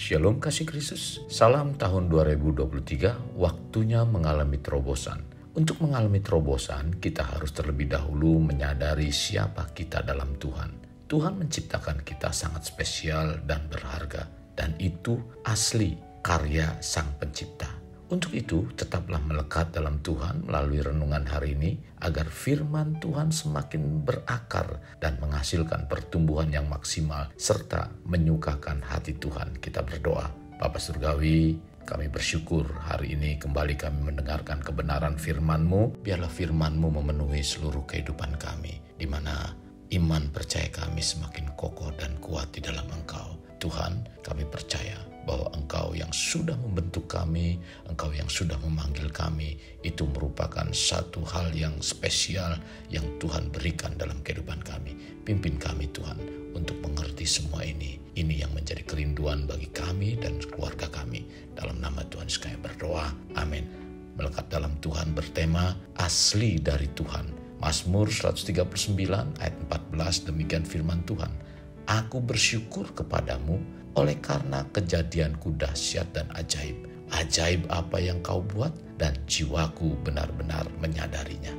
Shalom kasih Kristus, salam tahun 2023, waktunya mengalami terobosan. Untuk mengalami terobosan, kita harus terlebih dahulu menyadari siapa kita dalam Tuhan. Tuhan menciptakan kita sangat spesial dan berharga, dan itu asli karya Sang Pencipta. Untuk itu, tetaplah melekat dalam Tuhan melalui renungan hari ini, agar firman Tuhan semakin berakar dan menghasilkan pertumbuhan yang maksimal, serta menyukakan hati Tuhan. Kita berdoa. Bapa Surgawi, kami bersyukur hari ini kembali kami mendengarkan kebenaran firman-Mu. Biarlah firman-Mu memenuhi seluruh kehidupan kami, di mana iman percaya kami semakin kokoh dan kuat di dalam Engkau. Tuhan, kami percaya bahwa Engkau yang sudah membentuk kami, Engkau yang sudah memanggil kami, itu merupakan satu hal yang spesial yang Tuhan berikan dalam kehidupan kami. Pimpin kami Tuhan untuk mengerti semua ini. Ini yang menjadi kerinduan bagi kami dan keluarga kami. Dalam nama Tuhan kami berdoa. Amin. Melekat dalam Tuhan bertema asli dari Tuhan. Mazmur 139 ayat 14, demikian firman Tuhan. Aku bersyukur kepadamu oleh karena kejadianku dahsyat dan ajaib. Ajaib apa yang kau buat dan jiwaku benar-benar menyadarinya.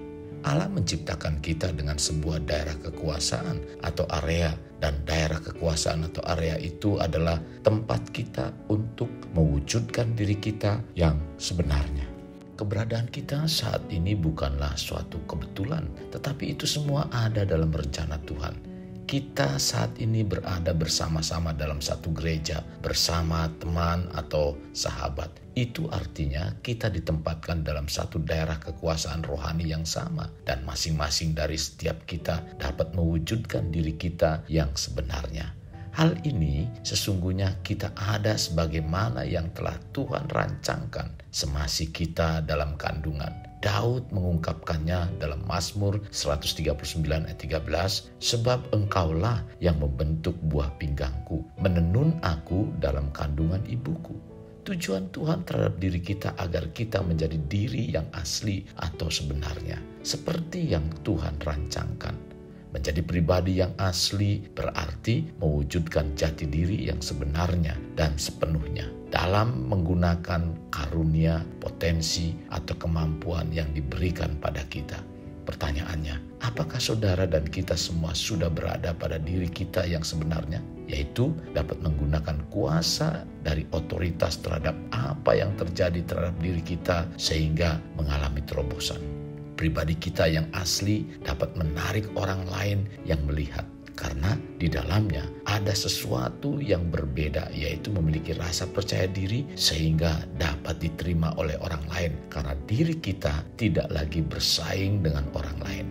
Allah menciptakan kita dengan sebuah daerah kekuasaan atau area, dan daerah kekuasaan atau area itu adalah tempat kita untuk mewujudkan diri kita yang sebenarnya. Keberadaan kita saat ini bukanlah suatu kebetulan, tetapi itu semua ada dalam rencana Tuhan. Kita saat ini berada bersama-sama dalam satu gereja, bersama teman atau sahabat. Itu artinya kita ditempatkan dalam satu daerah kekuasaan rohani yang sama, dan masing-masing dari setiap kita dapat mewujudkan diri kita yang sebenarnya. Hal ini sesungguhnya kita ada sebagaimana yang telah Tuhan rancangkan semasa kita dalam kandungan. Daud mengungkapkannya dalam Mazmur 139 ayat 13, sebab engkaulah yang membentuk buah pinggangku, menenun aku dalam kandungan ibuku. Tujuan Tuhan terhadap diri kita agar kita menjadi diri yang asli atau sebenarnya, seperti yang Tuhan rancangkan. Menjadi pribadi yang asli berarti mewujudkan jati diri yang sebenarnya dan sepenuhnya dalam menggunakan karunia, potensi, atau kemampuan yang diberikan pada kita. Pertanyaannya, apakah saudara dan kita semua sudah berada pada diri kita yang sebenarnya? Yaitu dapat menggunakan kuasa dari otoritas terhadap apa yang terjadi terhadap diri kita sehingga mengalami terobosan. Pribadi kita yang asli dapat menarik orang lain yang melihat, karena di dalamnya ada sesuatu yang berbeda, yaitu memiliki rasa percaya diri sehingga dapat diterima oleh orang lain, karena diri kita tidak lagi bersaing dengan orang lain.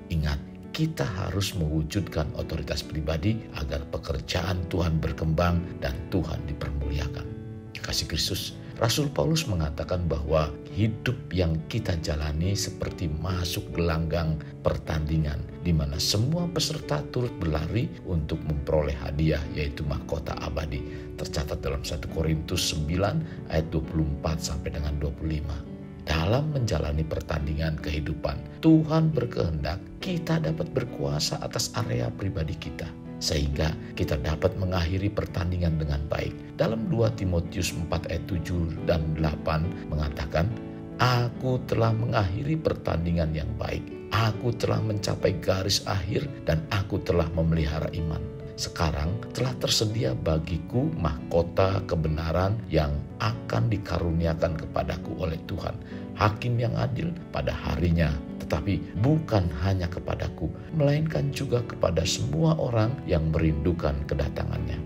Ingat, kita harus mewujudkan otoritas pribadi agar pekerjaan Tuhan berkembang dan Tuhan dipermuliakan. Kasih Kristus, Rasul Paulus mengatakan bahwa hidup yang kita jalani seperti masuk gelanggang pertandingan, di mana semua peserta turut berlari untuk memperoleh hadiah, yaitu mahkota abadi. Tercatat dalam 1 Korintus 9 ayat 24 sampai dengan 25. Dalam menjalani pertandingan kehidupan, Tuhan berkehendak kita dapat berkuasa atas area pribadi kita, sehingga kita dapat mengakhiri pertandingan dengan baik. Dalam 2 Timotius 4 ayat 7 dan 8 mengatakan, Aku telah mengakhiri pertandingan yang baik. Aku telah mencapai garis akhir dan aku telah memelihara iman. Sekarang telah tersedia bagiku mahkota kebenaran yang akan dikaruniakan kepadaku oleh Tuhan, Hakim yang adil pada harinya. Tetapi bukan hanya kepadaku, melainkan juga kepada semua orang yang merindukan kedatangannya.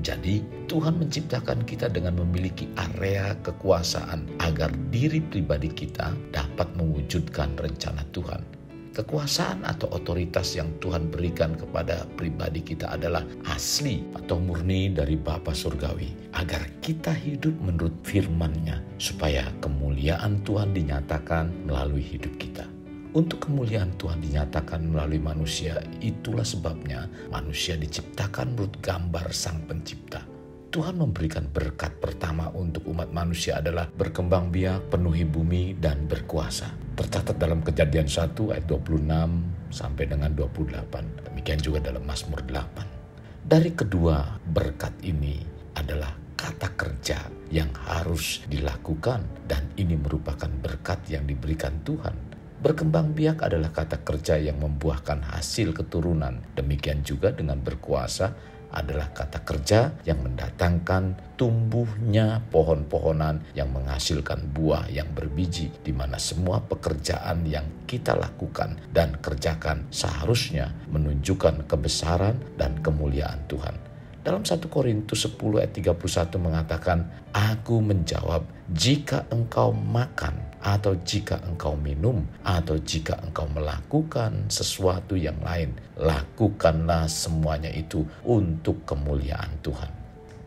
Jadi Tuhan menciptakan kita dengan memiliki area kekuasaan agar diri pribadi kita dapat mewujudkan rencana Tuhan. Kekuasaan atau otoritas yang Tuhan berikan kepada pribadi kita adalah asli atau murni dari Bapa Surgawi, agar kita hidup menurut firman-Nya, supaya kemuliaan Tuhan dinyatakan melalui hidup kita. Untuk kemuliaan Tuhan dinyatakan melalui manusia, itulah sebabnya manusia diciptakan menurut gambar Sang Pencipta. Tuhan memberikan berkat pertama untuk umat manusia adalah berkembang biak, penuhi bumi, dan berkuasa. Tercatat dalam Kejadian 1 ayat 26 sampai dengan 28. Demikian juga dalam Mazmur 8. Dari kedua berkat ini adalah kata kerja yang harus dilakukan, dan ini merupakan berkat yang diberikan Tuhan. Berkembang biak adalah kata kerja yang membuahkan hasil keturunan. Demikian juga dengan berkuasa adalah kata kerja yang mendatangkan tumbuhnya pohon-pohonan yang menghasilkan buah yang berbiji, di mana semua pekerjaan yang kita lakukan dan kerjakan seharusnya menunjukkan kebesaran dan kemuliaan Tuhan. Dalam 1 Korintus 10 ayat 31 mengatakan, "Aku menjawab, jika engkau makan atau jika engkau minum atau jika engkau melakukan sesuatu yang lain, lakukanlah semuanya itu untuk kemuliaan Tuhan."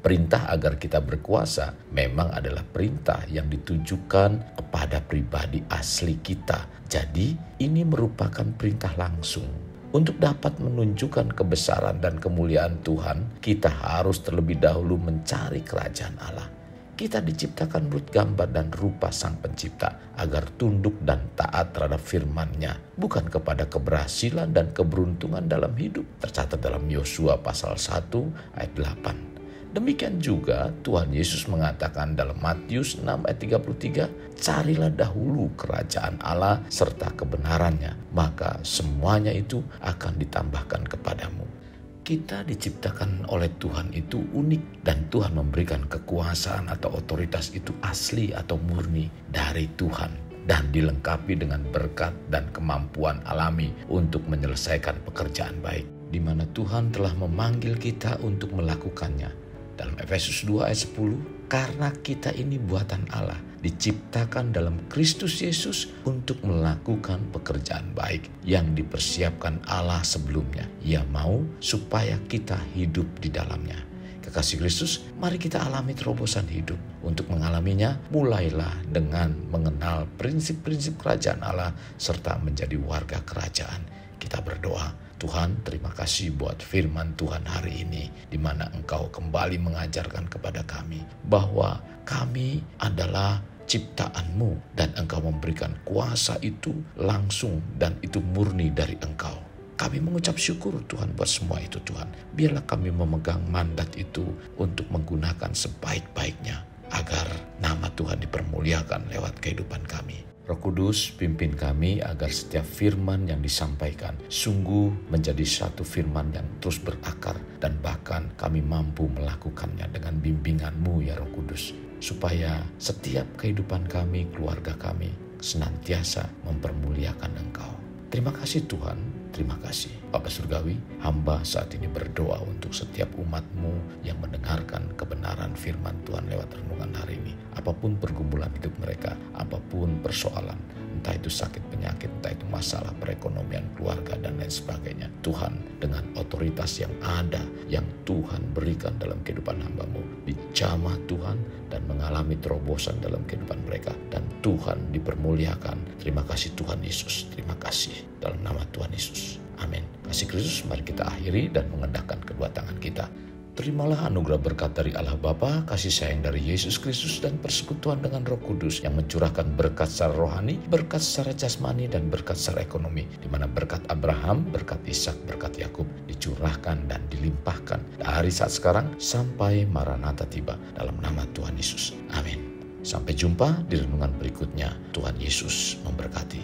Perintah agar kita berkuasa memang adalah perintah yang ditujukan kepada pribadi asli kita. Jadi ini merupakan perintah langsung. Untuk dapat menunjukkan kebesaran dan kemuliaan Tuhan, kita harus terlebih dahulu mencari kerajaan Allah. Kita diciptakan menurut gambar dan rupa Sang Pencipta agar tunduk dan taat terhadap firman-Nya, bukan kepada keberhasilan dan keberuntungan dalam hidup. Tercatat dalam Yosua pasal 1 ayat 8. Demikian juga Tuhan Yesus mengatakan dalam Matius 6 ayat 33, "Carilah dahulu kerajaan Allah serta kebenarannya, maka semuanya itu akan ditambahkan kepadamu." Kita diciptakan oleh Tuhan itu unik, dan Tuhan memberikan kekuasaan atau otoritas itu asli atau murni dari Tuhan, dan dilengkapi dengan berkat dan kemampuan alami untuk menyelesaikan pekerjaan baik, di mana Tuhan telah memanggil kita untuk melakukannya. Dalam Efesus 2 ayat 10, "Karena kita ini buatan Allah, diciptakan dalam Kristus Yesus untuk melakukan pekerjaan baik yang dipersiapkan Allah sebelumnya. Ia mau supaya kita hidup di dalamnya." Kekasih Kristus, mari kita alami terobosan hidup. Untuk mengalaminya, mulailah dengan mengenal prinsip-prinsip kerajaan Allah serta menjadi warga kerajaan. Kita berdoa, Tuhan, terima kasih buat firman Tuhan hari ini, di mana Engkau kembali mengajarkan kepada kami bahwa kami adalah ciptaan-Mu dan Engkau memberikan kuasa itu langsung dan itu murni dari Engkau. Kami mengucap syukur Tuhan buat semua itu Tuhan. Biarlah kami memegang mandat itu untuk menggunakan sebaik-baiknya agar nama Tuhan dipermuliakan lewat kehidupan kami. Roh Kudus, pimpin kami agar setiap firman yang disampaikan sungguh menjadi satu firman yang terus berakar, dan bahkan kami mampu melakukannya dengan bimbingan-Mu ya Roh Kudus, supaya setiap kehidupan kami, keluarga kami senantiasa mempermuliakan Engkau. Terima kasih Tuhan, terima kasih. Bapa Surgawi, hamba saat ini berdoa untuk setiap umat-Mu yang mendengarkan kebenaran firman Tuhan lewat renungan hari ini. Apapun pergumulan hidup mereka, apapun persoalan, entah itu sakit penyakit, entah itu masalah perekonomian keluarga dan lain sebagainya. Tuhan, dengan otoritas yang ada, yang Tuhan berikan dalam kehidupan hamba-Mu, dijamah Tuhan dan mengalami terobosan dalam kehidupan mereka. Dan Tuhan dipermuliakan. Terima kasih Tuhan Yesus, terima kasih. Dalam nama Tuhan Yesus, amin. Kasih Kristus, mari kita akhiri dan mengendahkan kedua tangan kita. Terimalah anugerah berkat dari Allah Bapa, kasih sayang dari Yesus Kristus, dan persekutuan dengan Roh Kudus yang mencurahkan berkat secara rohani, berkat secara jasmani, dan berkat secara ekonomi, di mana berkat Abraham, berkat Ishak, berkat Yakub dicurahkan dan dilimpahkan dari saat sekarang sampai Maranatha tiba, dalam nama Tuhan Yesus. Amin. Sampai jumpa di renungan berikutnya. Tuhan Yesus memberkati.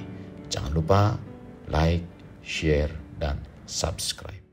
Jangan lupa like, share, dan subscribe.